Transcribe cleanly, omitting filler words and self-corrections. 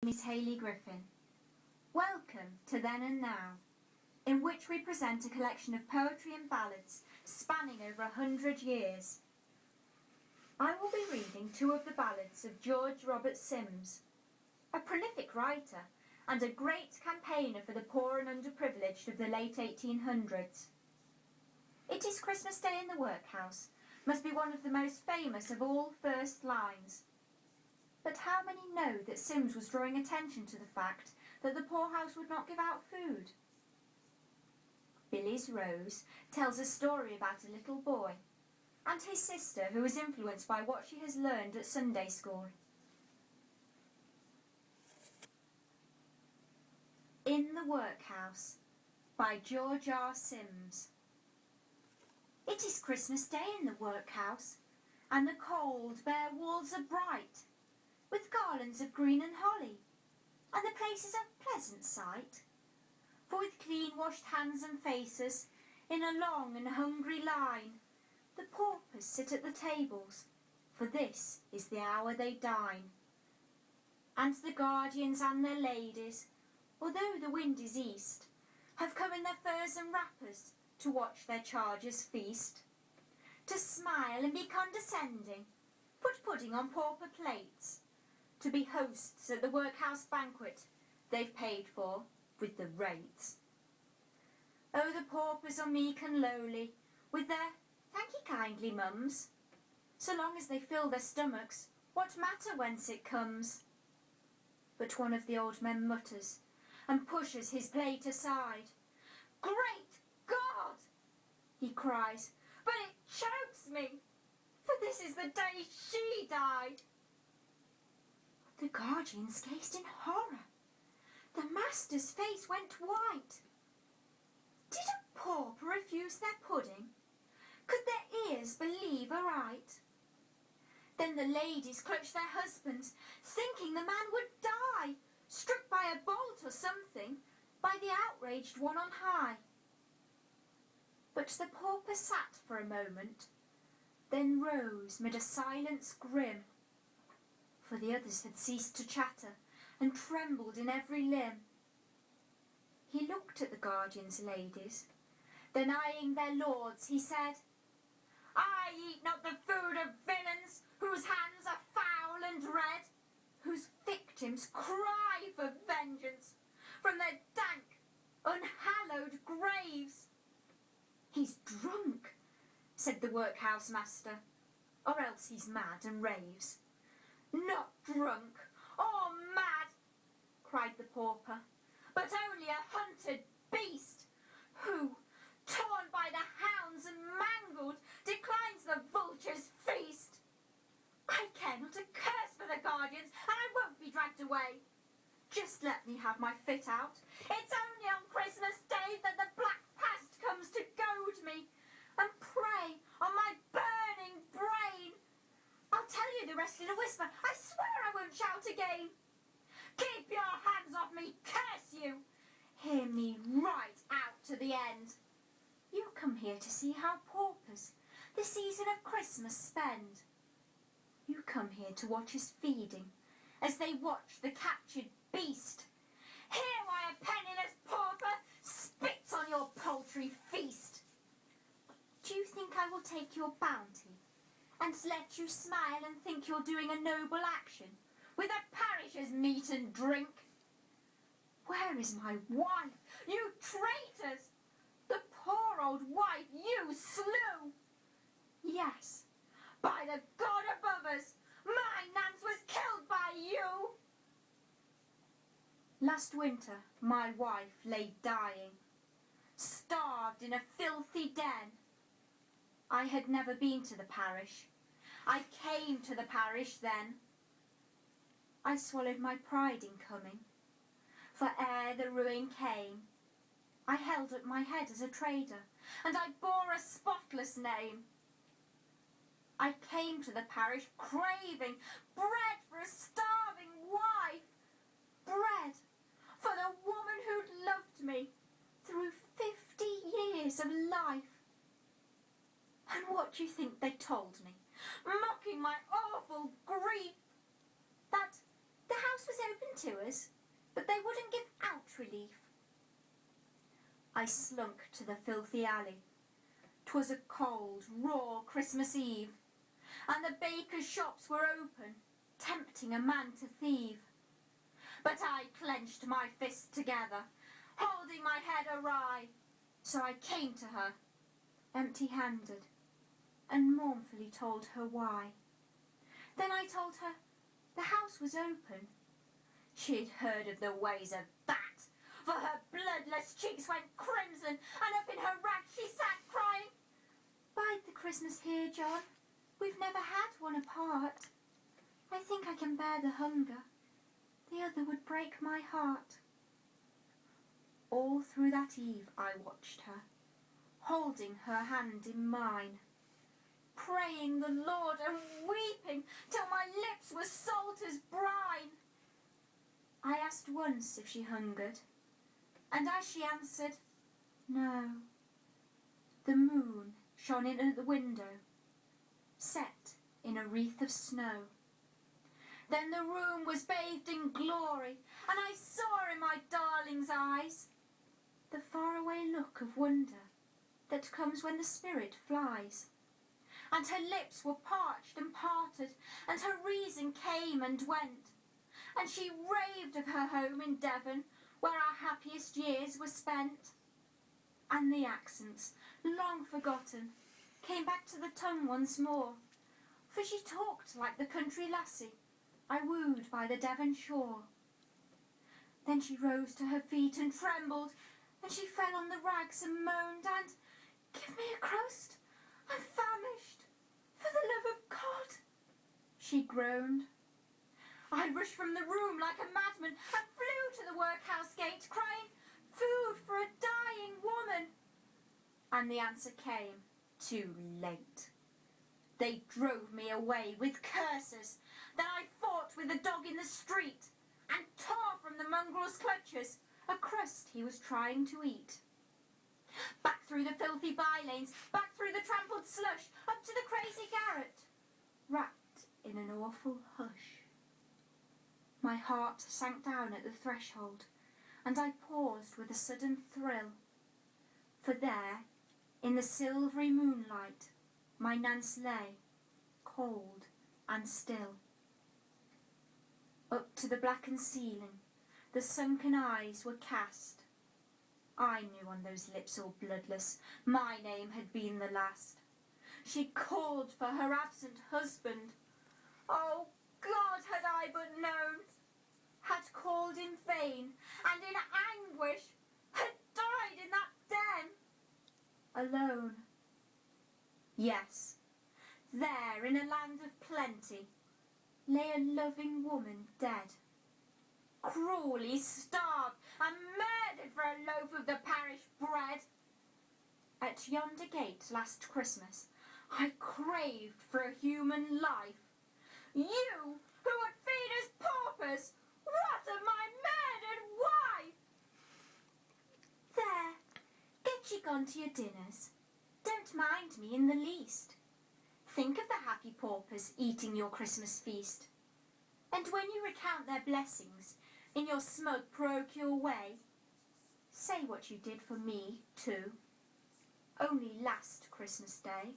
Miss Hayley Griffin. Welcome to Then and Now, in which we present a collection of poetry and ballads spanning over 100 years. I will be reading two of the ballads of George Robert Sims, a prolific writer and a great campaigner for the poor and underprivileged of the late 1800s. It is Christmas Day in the Workhouse must be one of the most famous of all first lines. But how many know that Sims was drawing attention to the fact that the poorhouse would not give out food? Billy's Rose tells a story about a little boy and his sister who is influenced by what she has learned at Sunday school. In the Workhouse by George R. Sims. It is Christmas Day in the workhouse, and the cold, bare walls are bright, with garlands of green and holly, and the place is a pleasant sight. For with clean-washed hands and faces, in a long and hungry line, the paupers sit at the tables, for this is the hour they dine. And the guardians and their ladies, although the wind is east, have come in their furs and wrappers to watch their charges feast. To smile and be condescending, put pudding on pauper plates, to be hosts at the workhouse banquet they've paid for with the rates. Oh, the paupers are meek and lowly, with their thank ye kindly mums. So long as they fill their stomachs, what matter whence it comes? But one of the old men mutters and pushes his plate aside. Great God, he cries, but it chokes me, for this is the day she died. The guardians gazed in horror. The master's face went white. Did a pauper refuse their pudding? Could their ears believe aright? Then the ladies clutched their husbands, thinking the man would die, struck by a bolt or something, by the outraged one on high. But the pauper sat for a moment, then rose mid a silence grim, for the others had ceased to chatter and trembled in every limb. He looked at the guardians' ladies, then eyeing their lords, he said, I eat not the food of villains, whose hands are foul and red, whose victims cry for vengeance from their dank, unhallowed graves. He's drunk, said the workhouse master, or else he's mad and raves. Not drunk or mad, cried the pauper, but only a hunted beast, who, torn by the hounds and mangled, declines the vulture's feast. I care not a curse for the guardians, and I won't be dragged away. Just let me have my fit out. It's only on Christmas Day that the black past comes to goad me and prey on my burning brain. I'll tell you the rest in a whisper. I swear I won't shout again. Keep your hands off me, curse you. Hear me right out to the end. You come here to see how paupers the season of Christmas spend. You come here to watch us feeding as they watch the captured beast. Hear why a penniless pauper spits on your paltry feast. Do you think I will take your bounty and let you smile and think you're doing a noble action with a parish's meat and drink? Where is my wife, you traitors? The poor old wife you slew. Yes, by the God above us, my Nance was killed by you. Last winter my wife lay dying, starved in a filthy den. I had never been to the parish. I came to the parish then. I swallowed my pride in coming, for ere the ruin came, I held up my head as a trader, and I bore a spotless name. I came to the parish craving bread for a starving wife, bread for the woman who'd loved me through 50 years of life. And what do you think they told me, mocking my awful grief? That the house was open to us, but they wouldn't give out relief. I slunk to the filthy alley. 'Twas a cold, raw Christmas Eve, and the bakers' shops were open, tempting a man to thieve. But I clenched my fists together, holding my head awry, so I came to her, empty-handed, and mournfully told her why. Then I told her the house was open. She'd heard of the ways of that, for her bloodless cheeks went crimson, and up in her rags she sat crying, "Bide the Christmas here, John. We've never had one apart. I think I can bear the hunger. The other would break my heart." All through that eve I watched her, holding her hand in mine, praying the Lord and weeping till my lips were salt as brine. I asked once if she hungered, and as she answered, "No," the moon shone in at the window, set in a wreath of snow. Then the room was bathed in glory, and I saw in my darling's eyes the faraway look of wonder that comes when the spirit flies. And her lips were parched and parted, and her reason came and went, and she raved of her home in Devon, where our happiest years were spent. And the accents, long forgotten, came back to the tongue once more, for she talked like the country lassie I wooed by the Devon shore. Then she rose to her feet and trembled, and she fell on the rags and moaned, and, "Give me a crust, I'm famished, for the love of God," she groaned. I rushed from the room like a madman and flew to the workhouse gate, crying, "Food for a dying woman." And the answer came too late. They drove me away with curses. Then I fought with the dog in the street and tore from the mongrel's clutches a crust he was trying to eat. Back through the filthy by-lanes, back through the trampled slush, up to the crazy garret, wrapped in an awful hush. My heart sank down at the threshold, and I paused with a sudden thrill, for there, in the silvery moonlight, my Nance lay, cold and still. Up to the blackened ceiling, the sunken eyes were cast. I knew on those lips all bloodless, my name had been the last. She called for her absent husband. Oh, God, had I but known! Had called in vain, and in anguish had died in that den. Alone. Yes, there in a land of plenty lay a loving woman dead, cruelly starved and murdered for a loaf of the parish bread. At yonder gate last Christmas I craved for a human life. You, who would feed us paupers, what of my murdered wife? There, get ye gone to your dinners. Don't mind me in the least. Think of the happy paupers eating your Christmas feast. And when you recount their blessings in your smug parochial way, say what you did for me too, only last Christmas Day.